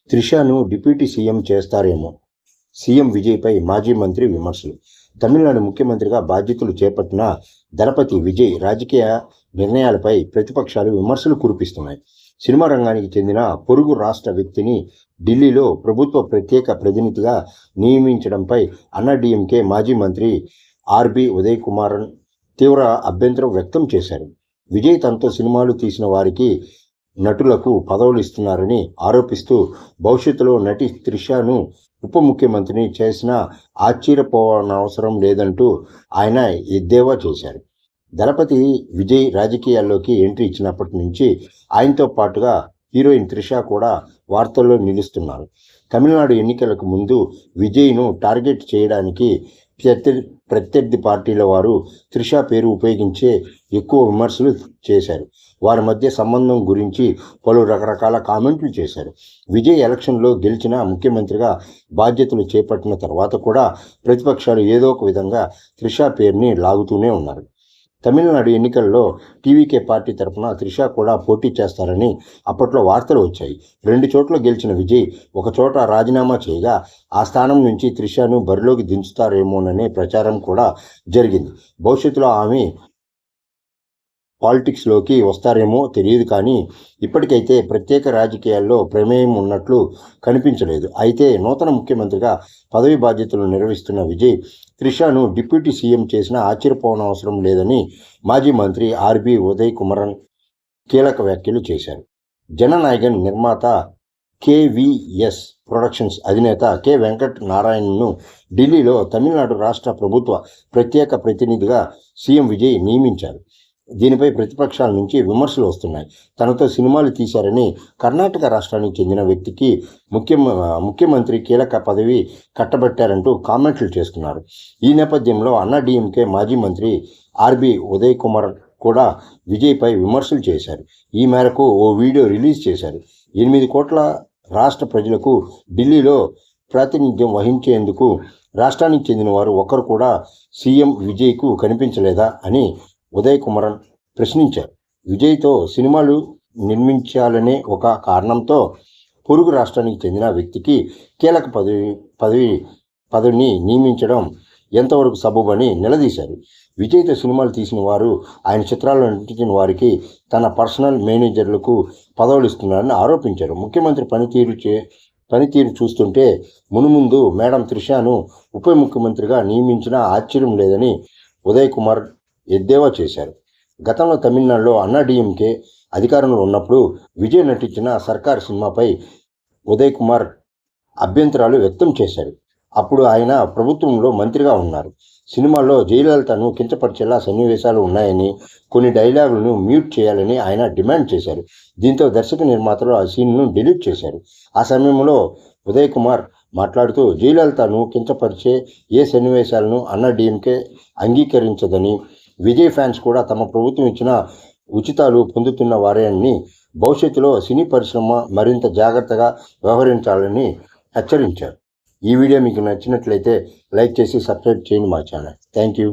త్రిషను deputy CM చేస్తారేమో. CM విజయ్పై మాజీ మంత్రి విమర్శలు. తమిళనాడు ముఖ్యమంత్రిగా బాధ్యతలు చేపట్టిన దళపతి విజయ్ రాజకీయ నిర్ణయాలపై ప్రతిపక్షాలు విమర్శలు కురిపిస్తున్నాయి. సినిమా రంగానికి చెందిన పొరుగు రాష్ట్ర వ్యక్తిని ఢిల్లీలో ప్రభుత్వ ప్రత్యేక ప్రతినిధిగా నియమించడంపై అన్నాడీఎంకే మాజీ మంత్రి ఆర్బి ఉదయ్ కుమారన్ తీవ్ర అభ్యంతరం వ్యక్తం చేశారు. విజయ్ తనతో సినిమాలు తీసిన వారికి నటులకు పదవులు ఇస్తున్నారని ఆరోపిస్తూ భవిష్యత్తులో నటి త్రిషను ఉప ముఖ్యమంత్రిని చేసినా ఆశ్చర్యపోవనవసరం లేదంటూ ఆయన ఎద్దేవా చేశారు. దళపతి విజయ్ రాజకీయాల్లోకి ఎంట్రీ ఇచ్చినప్పటి నుంచి ఆయనతో పాటుగా హీరోయిన్ త్రిష కూడా వార్తల్లో నిలుస్తున్నారు. తమిళనాడు ఎన్నికలకు ముందు విజయ్ను టార్గెట్ చేయడానికి ప్రత్యర్థి పార్టీల వారు త్రిష పేరు ఉపయోగించే ఎక్కువ విమర్శలు చేశారు. వారి మధ్య సంబంధం గురించి పలు రకరకాల కామెంట్లు చేశారు. విజయ్ ఎలక్షన్లో గెలిచిన ముఖ్యమంత్రిగా బాధ్యతలు చేపట్టిన తర్వాత కూడా ప్రతిపక్షాలు ఏదో ఒక విధంగా త్రిష పేరుని లాగుతూనే ఉన్నారు. తమిళనాడు ఎన్నికల్లో టీవీకే పార్టీ తరఫున త్రిష కూడా పోటీ చేస్తారని అప్పట్లో వార్తలు వచ్చాయి. 2 చోట్ల గెలిచిన విజయ్ ఒక చోట రాజీనామా చేయగా ఆ స్థానం నుంచి త్రిషను బరిలోకి దించుతారేమోననే ప్రచారం కూడా జరిగింది. భవిష్యత్తులో ఆమె పాలిటిక్స్లోకి వస్తారేమో తెలియదు, కానీ ఇప్పటికైతే ప్రత్యేక రాజకీయాల్లో ప్రమేయం ఉన్నట్లు కనిపించలేదు. అయితే నూతన ముఖ్యమంత్రిగా పదవి బాధ్యతలు నిర్వహిస్తున్న విజయ్ త్రిషను డిప్యూటీ సీఎం చేసినా ఆశ్చర్యపోవనవసరం లేదని మాజీ మంత్రి ఆర్బి ఉదయ్ కుమారన్ కీలక వ్యాఖ్యలు చేశారు. జననాయకన్ నిర్మాత కేవీఎస్ ప్రొడక్షన్స్ అధినేత కె వెంకట్ నారాయణను ఢిల్లీలో తమిళనాడు రాష్ట్ర ప్రభుత్వ ప్రత్యేక ప్రతినిధిగా సీఎం విజయ్ నియమించారు. దీనిపై ప్రతిపక్షాల నుంచి విమర్శలు వస్తున్నాయి. తనతో సినిమాలు తీశారని కర్ణాటక రాష్ట్రానికి చెందిన వ్యక్తికి ముఖ్యమంత్రి కీలక పదవి కట్టబెట్టారంటూ కామెంట్లు చేస్తున్నారు. ఈ నేపథ్యంలో అన్నాడీఎంకే మాజీ మంత్రి ఆర్బి ఉదయ్ కుమార్ కూడా విజయ్పై విమర్శలు చేశారు. ఈ మేరకు ఓ వీడియో రిలీజ్ చేశారు. 8 కోట్ల రాష్ట్ర ప్రజలకు ఢిల్లీలో ప్రాతినిధ్యం వహించేందుకు రాష్ట్రానికి చెందిన వారు ఒక్కరు కూడా సీఎం విజయ్కు కనిపించలేదా అని ఉదయ్ కుమారన్ ప్రశ్నించారు. విజయ్తో సినిమాలు నిర్మించాలనే ఒక కారణంతో పొరుగు రాష్ట్రానికి చెందిన వ్యక్తికి కీలక పదవిని నియమించడం ఎంతవరకు సబబని నిలదీశారు. విజయ్తో సినిమాలు తీసిన వారు ఆయన చిత్రాల్లో నటించిన వారికి తన పర్సనల్ మేనేజర్లకు పదవులు ఇస్తున్నారని ఆరోపించారు. ముఖ్యమంత్రి పనితీరు చూస్తుంటే మునుముందు మేడం త్రిషను ఉప ముఖ్యమంత్రిగా నియమించినా ఆశ్చర్యం లేదని ఉదయ్ కుమార్ ఎద్దేవా చేశారు. గతంలో తమిళనాడులో అన్నాడీఎంకే అధికారంలో ఉన్నప్పుడు విజయ్ నటించిన సర్కార్ సినిమాపై ఉదయ్ కుమార్ అభ్యంతరాలు వ్యక్తం చేశారు. అప్పుడు ఆయన ప్రభుత్వంలో మంత్రిగా ఉన్నారు. సినిమాలో జయలలితను కించపరిచేలా సన్నివేశాలు ఉన్నాయని, కొన్ని డైలాగులను మ్యూట్ చేయాలని ఆయన డిమాండ్ చేశారు. దీంతో దర్శక నిర్మాతలు ఆ సీన్ను డిలీట్ చేశారు. ఆ సమయంలో ఉదయ్ కుమార్ మాట్లాడుతూ జయలలితను కించపరిచే ఏ సన్నివేశాలను అన్నాడీఎంకే అంగీకరించదని, విజయ్ ఫ్యాన్స్ కూడా తమ ప్రభుత్వం ఇచ్చిన ఉచితాలు పొందుతున్న వారేనని, భవిష్యత్తులో సినీ పరిశ్రమ మరింత జాగ్రత్తగా వ్యవహరించాలని హెచ్చరించారు. ఈ వీడియో మీకు నచ్చినట్లయితే లైక్ చేసి సబ్స్క్రైబ్ చేయండి మా ఛానల్. Thank you.